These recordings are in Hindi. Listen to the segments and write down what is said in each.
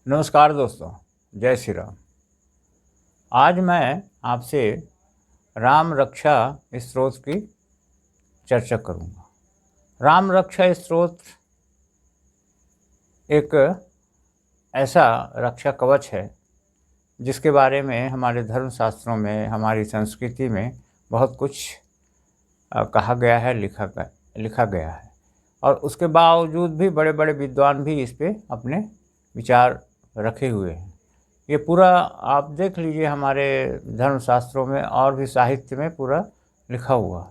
नमस्कार दोस्तों, जय श्री राम। आज मैं आपसे राम रक्षा स्तोत्र की चर्चा करूंगा। राम रक्षा स्तोत्र एक ऐसा रक्षा कवच है जिसके बारे में हमारे धर्मशास्त्रों में, हमारी संस्कृति में बहुत कुछ कहा गया है, लिखा गया है। और उसके बावजूद भी बड़े बड़े विद्वान भी इस पे अपने विचार रखे हुए हैं। ये पूरा आप देख लीजिए, हमारे धर्मशास्त्रों में और भी साहित्य में पूरा लिखा हुआ है।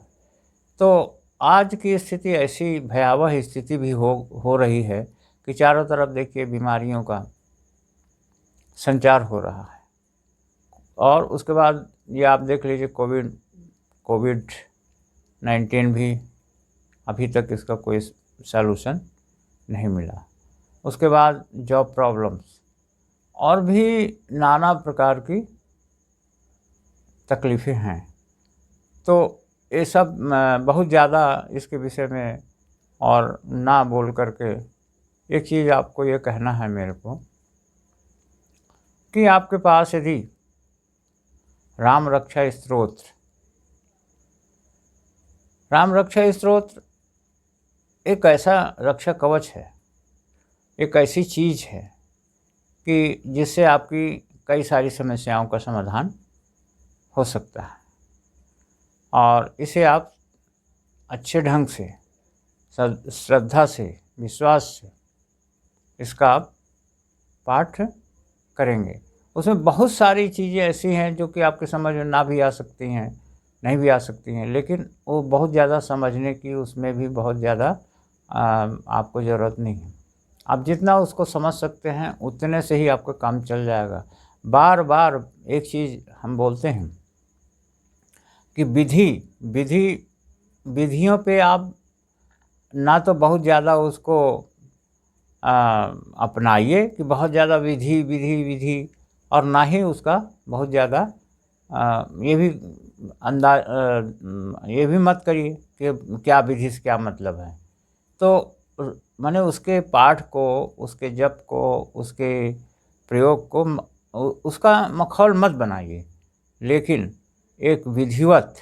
तो आज की स्थिति ऐसी भयावह स्थिति भी हो रही है कि चारों तरफ देखिए बीमारियों का संचार हो रहा है। और उसके बाद ये आप देख लीजिए कोविड-19 भी अभी तक इसका कोई सलूशन नहीं मिला। उसके बाद जॉब प्रॉब्लम्स और भी नाना प्रकार की तकलीफ़ें हैं। तो ये सब बहुत ज़्यादा इसके विषय में और ना बोल करके एक चीज़ आपको ये कहना है मेरे को कि आपके पास यदि राम रक्षा स्तोत्र एक ऐसा रक्षा कवच है, एक ऐसी चीज़ है कि जिससे आपकी कई सारी समस्याओं का समाधान हो सकता है। और इसे आप अच्छे ढंग से, श्रद्धा से, विश्वास से इसका आप पाठ करेंगे। उसमें बहुत सारी चीज़ें ऐसी हैं जो कि आपके समझ में ना भी आ सकती हैं, नहीं भी आ सकती हैं, लेकिन वो बहुत ज़्यादा समझने की उसमें भी बहुत ज़्यादा आपको ज़रूरत नहीं है। आप जितना उसको समझ सकते हैं उतने से ही आपका काम चल जाएगा। बार बार एक चीज़ हम बोलते हैं कि विधियों पे आप ना तो बहुत ज़्यादा उसको अपनाइए कि बहुत ज़्यादा विधि विधि विधि, और ना ही उसका बहुत ज़्यादा ये भी मत करिए कि क्या विधि से क्या मतलब है। तो माने उसके पाठ को, उसके जप को, उसके प्रयोग को उसका मखौल मत बनाइए, लेकिन एक विधिवत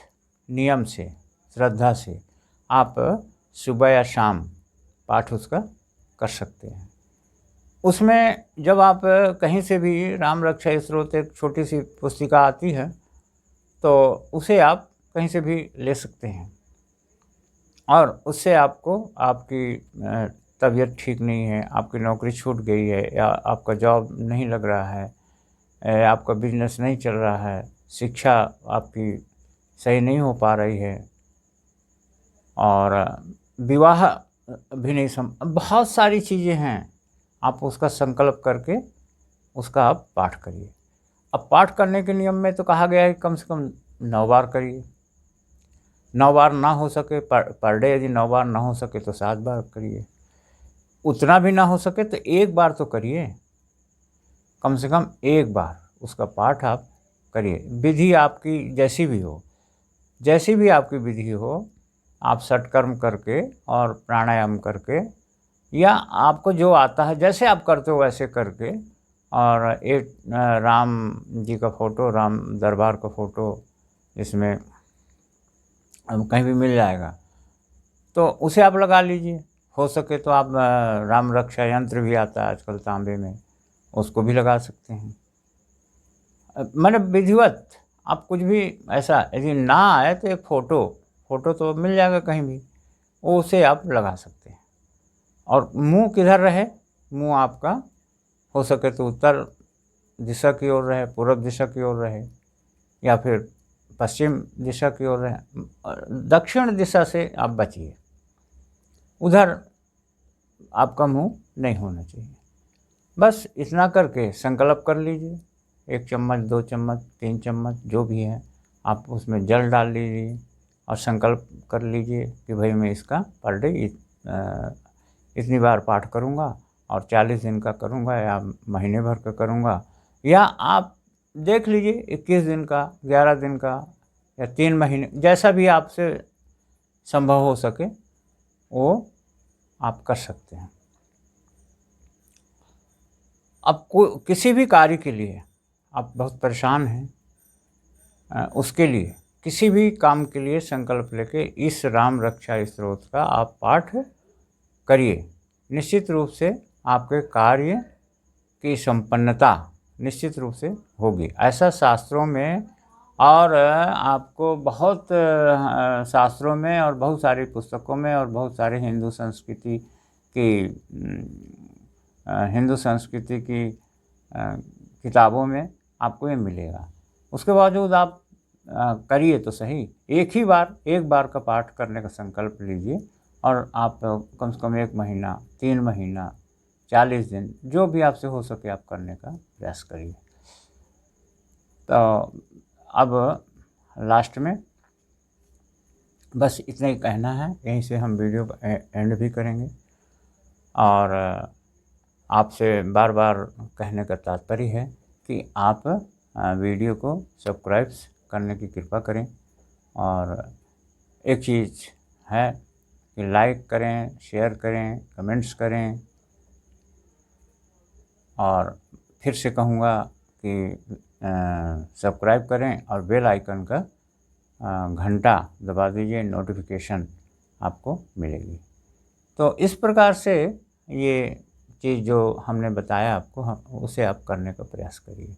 नियम से, श्रद्धा से आप सुबह या शाम पाठ उसका कर सकते हैं। उसमें जब आप कहीं से भी राम रक्षा स्तोत्र, एक छोटी सी पुस्तिका आती है, तो उसे आप कहीं से भी ले सकते हैं। और उससे आपको, आपकी तबीयत ठीक नहीं है, आपकी नौकरी छूट गई है, या आपका जॉब नहीं लग रहा है, आपका बिजनेस नहीं चल रहा है, शिक्षा आपकी सही नहीं हो पा रही है, और विवाह भी नहीं बहुत सारी चीज़ें हैं। आप उसका संकल्प करके उसका आप पाठ करिए। अब पाठ करने के नियम में तो कहा गया है कम से कम 9 बार करिए। 9 बार ना हो सके, पर डे यदि 9 बार ना हो सके तो 7 बार करिए। उतना भी ना हो सके तो 1 बार तो करिए, कम से कम 1 बार उसका पाठ आप करिए। विधि आपकी जैसी भी आपकी विधि हो, आप षटकर्म करके और प्राणायाम करके, या आपको जो आता है जैसे आप करते हो वैसे करके, और एक राम जी का फ़ोटो, राम दरबार का फ़ोटो इसमें कहीं भी मिल जाएगा, तो उसे आप लगा लीजिए। हो सके तो आप राम रक्षा यंत्र भी आता है आजकल तांबे में, उसको भी लगा सकते हैं। मतलब विधिवत आप कुछ भी ऐसा यदि ना आए तो एक फ़ोटो तो मिल जाएगा कहीं भी, वो उसे आप लगा सकते हैं। और मुंह किधर रहे? मुंह आपका हो सके तो उत्तर दिशा की ओर रहे, पूर्व दिशा की ओर रहे, या फिर पश्चिम दिशा की ओर रहे। दक्षिण दिशा से आप बचिए, उधर आपका मुंह नहीं होना चाहिए। बस इतना करके संकल्प कर लीजिए। 1 चम्मच, 2 चम्मच, 3 चम्मच जो भी है, आप उसमें जल डाल लीजिए और संकल्प कर लीजिए कि भाई मैं इसका पर डे इतनी बार पाठ करूँगा, और 40 दिन का करूँगा, या महीने भर का करूँगा, या आप देख लीजिए 21 दिन का, 11 दिन का, या 3 महीने, जैसा भी आपसे संभव हो सके वो आप कर सकते हैं। अब किसी भी कार्य के लिए आप बहुत परेशान हैं, उसके लिए किसी भी काम के लिए संकल्प लेके इस राम रक्षा स्तोत्र का आप पाठ करिए। निश्चित रूप से आपके कार्य की संपन्नता निश्चित रूप से होगी, ऐसा शास्त्रों में और आपको बहुत शास्त्रों में और बहुत सारी पुस्तकों में और बहुत सारे हिंदू संस्कृति की किताबों में आपको ये मिलेगा। उसके बावजूद आप करिए तो सही, एक बार का पाठ करने का संकल्प लीजिए और आप कम से कम 1 महीना, 3 महीना, 40 दिन, जो भी आपसे हो सके आप करने का प्रयास करिए। तो अब लास्ट में बस इतना ही कहना है, यहीं से हम वीडियो को एंड भी करेंगे। और आपसे बार बार कहने का तात्पर्य है कि आप वीडियो को सब्सक्राइब करने की कृपा करें। और एक चीज़ है कि लाइक करें, शेयर करें, कमेंट्स करें। और फिर से कहूँगा कि सब्सक्राइब करें और बेल आइकन का घंटा दबा दीजिए, नोटिफिकेशन आपको मिलेगी। तो इस प्रकार से ये चीज़ जो हमने बताया आपको, उसे आप करने का प्रयास करिए।